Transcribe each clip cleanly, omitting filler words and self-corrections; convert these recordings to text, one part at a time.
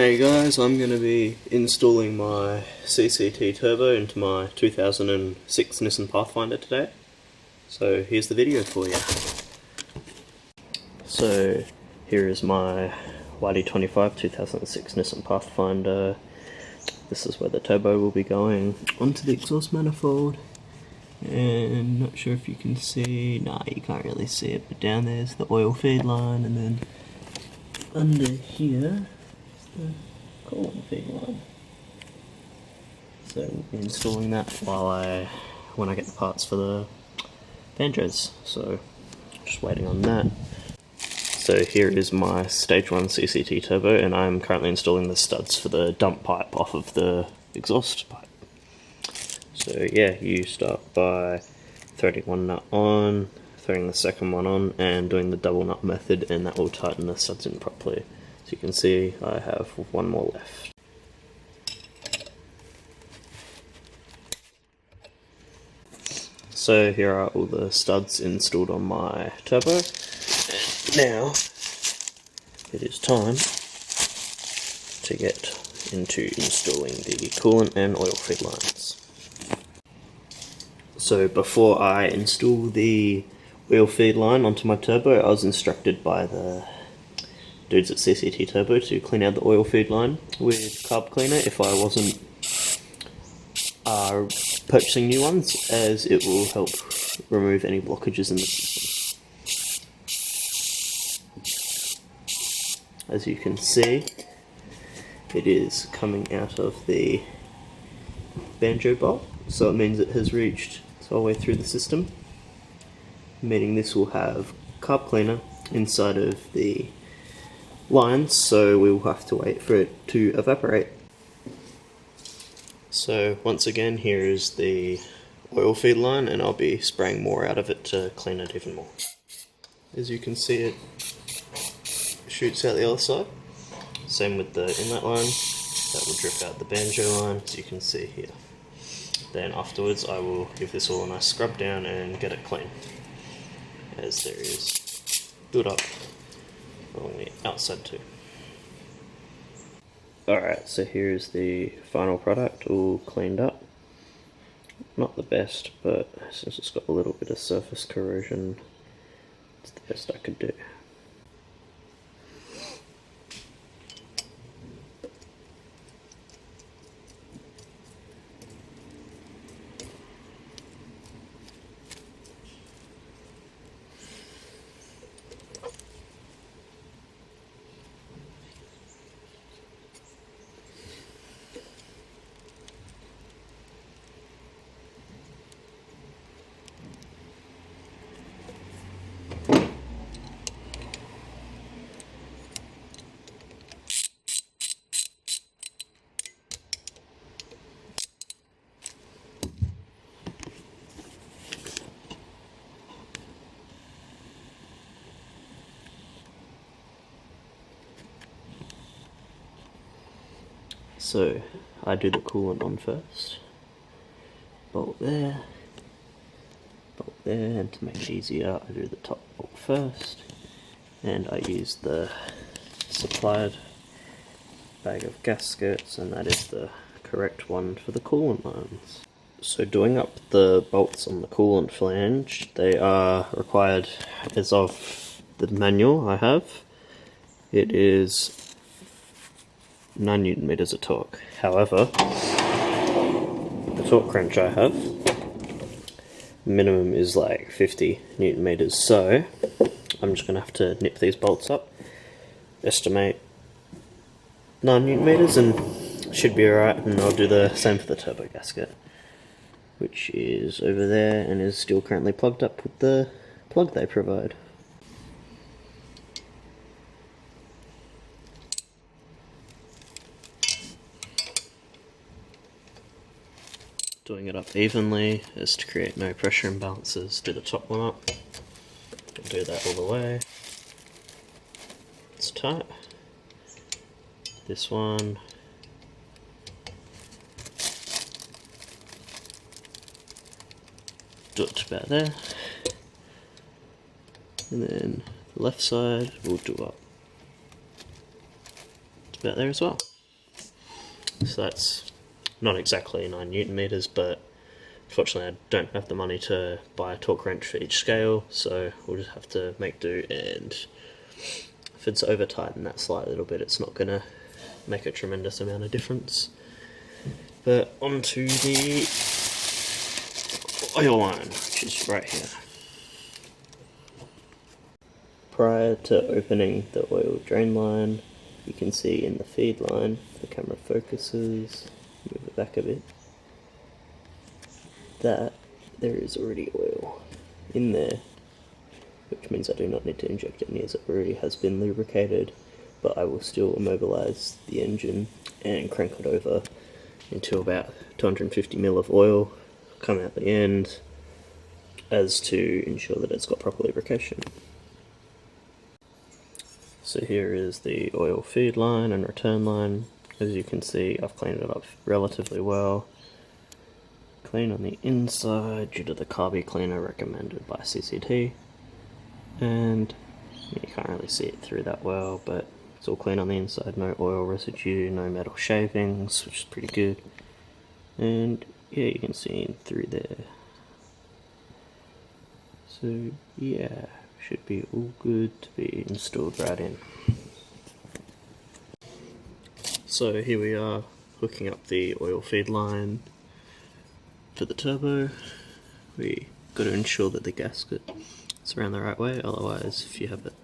Hey guys, I'm going to be installing my CCT turbo into my 2006 Nissan Pathfinder today. So here's the video for you. So here is my Yd25 2006 Nissan Pathfinder. This is where the turbo will be going onto the exhaust manifold. And not sure if you can see, nah, you can't really see it, but down there's the oil feed line, and then under here is the coolant feed line. So we'll be installing that when I get the parts for the Banjos. So just waiting on that. So here is my stage 1 CCT turbo, and I'm currently installing the studs for the dump pipe off of the exhaust pipe. So yeah, you start by threading one nut on, throwing the second one on, and doing the double nut method, and that will tighten the studs in properly. So you can see I have one more left. So here are all the studs installed on my turbo, and now it is time to get into installing the coolant and oil feed lines. So before I install the oil feed line onto my turbo, I was instructed by the dudes at CCT Turbo to clean out the oil feed line with carb cleaner if I wasn't purchasing new ones, as it will help remove any blockages in the system. As you can see, it is coming out of the Banjo bolt, so it means it has reached all the way through the system, meaning this will have carb cleaner inside of the lines, so we will have to wait for it to evaporate. So once again, here is the oil feed line, and I'll be spraying more out of it to clean it even more. As you can see, it shoots out the other side. Same with the inlet line, that will drip out the Banjo line, as you can see here. Then afterwards I will give this all a nice scrub down and get it clean, as there is build up along the outside too. Alright, so here's the final product all cleaned up. Not the best, but since it's got a little bit of surface corrosion, it's the best I could do. So I do the coolant on first, bolt there, and to make it easier I do the top bolt first, and I use the supplied bag of gaskets, and that is the correct one for the coolant lines. So doing up the bolts on the coolant flange, they are required as of the manual I have. It is 9 Newton meters of torque. However, the torque wrench I have, minimum is like 50 Newton meters, so I'm just going to have to nip these bolts up, estimate 9 Newton meters, and should be alright, and I'll do the same for the turbo gasket, which is over there and is still currently plugged up with the plug they provide. Doing it up evenly is to create no pressure imbalances. Do the top one up, do that all the way. It's tight. This one, do it to about there, and then the left side we'll do up to about there as well. So that's not exactly 9 Newton meters, but unfortunately I don't have the money to buy a torque wrench for each scale, so we'll just have to make do, and if it's over tightened that slight little bit, it's not going to make a tremendous amount of difference. But onto the oil line, which is right here. Prior to opening the oil drain line, you can see in the feed line, the camera focuses, move it back a bit, that there is already oil in there, which means I do not need to inject any as it already has been lubricated, but I will still immobilize the engine and crank it over until about 250 ml of oil come out the end, as to ensure that it's got proper lubrication. So here is the oil feed line and return line. As you can see, I've cleaned it up relatively well. Clean on the inside due to the carby cleaner recommended by CCT, and you can't really see it through that well, but it's all clean on the inside, no oil residue, no metal shavings, which is pretty good. And yeah, you can see in through there. So yeah, should be all good to be installed right in. So here we are, hooking up the oil feed line to the turbo. We got to ensure that the gasket is around the right way, otherwise if you have it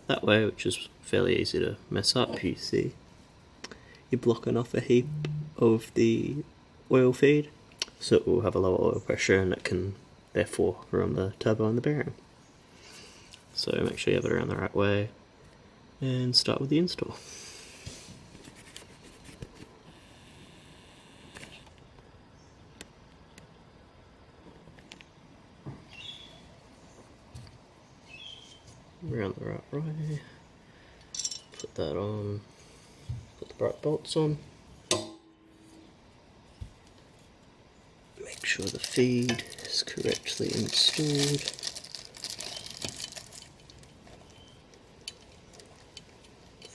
that way, which is fairly easy to mess up, you see you're blocking off a heap of the oil feed, so it will have a lower oil pressure and it can therefore run the turbo and the bearing. So make sure you have it around the right way and start with the install. Around the right way, put that on, put the bright bolts on, make sure the feed is correctly installed,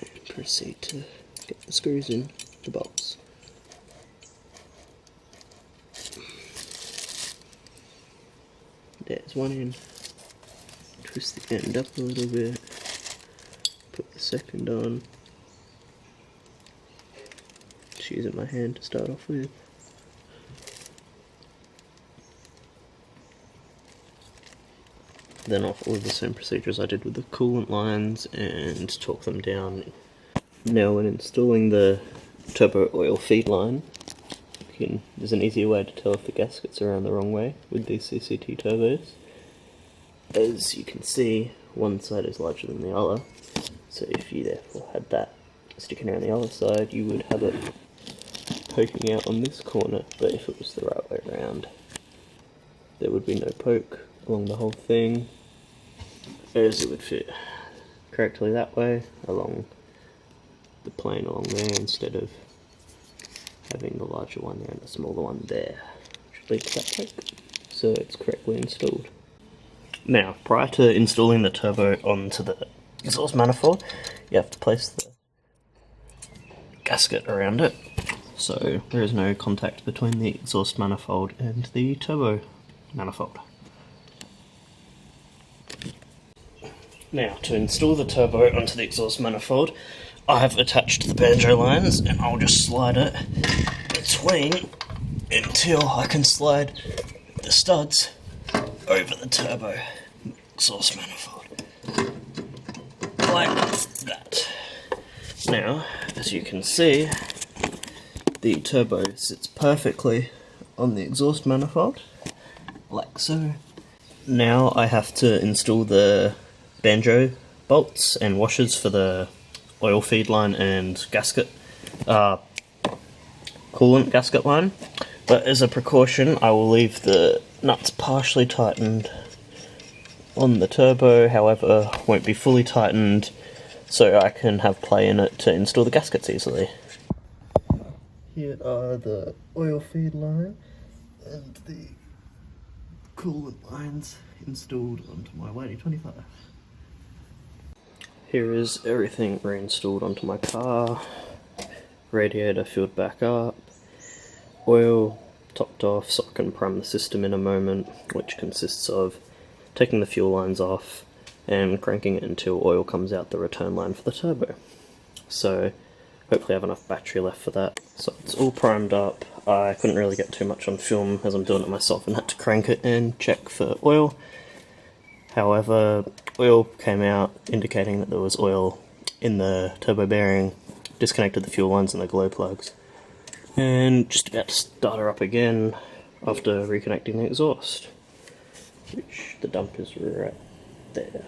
and proceed to get the screws in the bolts. There's one in. Twist the end up a little bit, put the second on, just using my hand to start off with. Then I'll follow the same procedure as I did with the coolant lines and torque them down. Now when installing the turbo oil feed line, there's an easier way to tell if the gaskets are around the wrong way with these CCT turbos. As you can see, one side is larger than the other, so if you therefore had that sticking around the other side, you would have it poking out on this corner, but if it was the right way around, there would be no poke along the whole thing, as it would fit correctly that way, along the plane along there, instead of having the larger one there and the smaller one there, which leads to that poke, so it's correctly installed. Now, prior to installing the turbo onto the exhaust manifold, you have to place the gasket around it, so there is no contact between the exhaust manifold and the turbo manifold. Now, to install the turbo onto the exhaust manifold, I have attached the Banjo lines, and I'll just slide it between until I can slide the studs over the turbo exhaust manifold, like that. Now, as you can see, the turbo sits perfectly on the exhaust manifold, like so. Now I have to install the Banjo bolts and washers for the oil feed line and gasket, coolant gasket line, but as a precaution I will leave the nuts partially tightened on the turbo, however won't be fully tightened, so I can have play in it to install the gaskets easily. Here are the oil feed line and the coolant lines installed onto my Yd25. Here is everything reinstalled onto my car. radiator filled back up, oil topped off so I can prime the system in a moment, which consists of taking the fuel lines off and cranking it until oil comes out the return line for the turbo. So hopefully I have enough battery left for that. So it's all primed up. I couldn't really get too much on film as I'm doing it myself and had to crank it and check for oil. However, oil came out indicating that there was oil in the turbo bearing, disconnected the fuel lines and the glow plugs, and just about to start her up again after reconnecting the exhaust, which the dump is right there.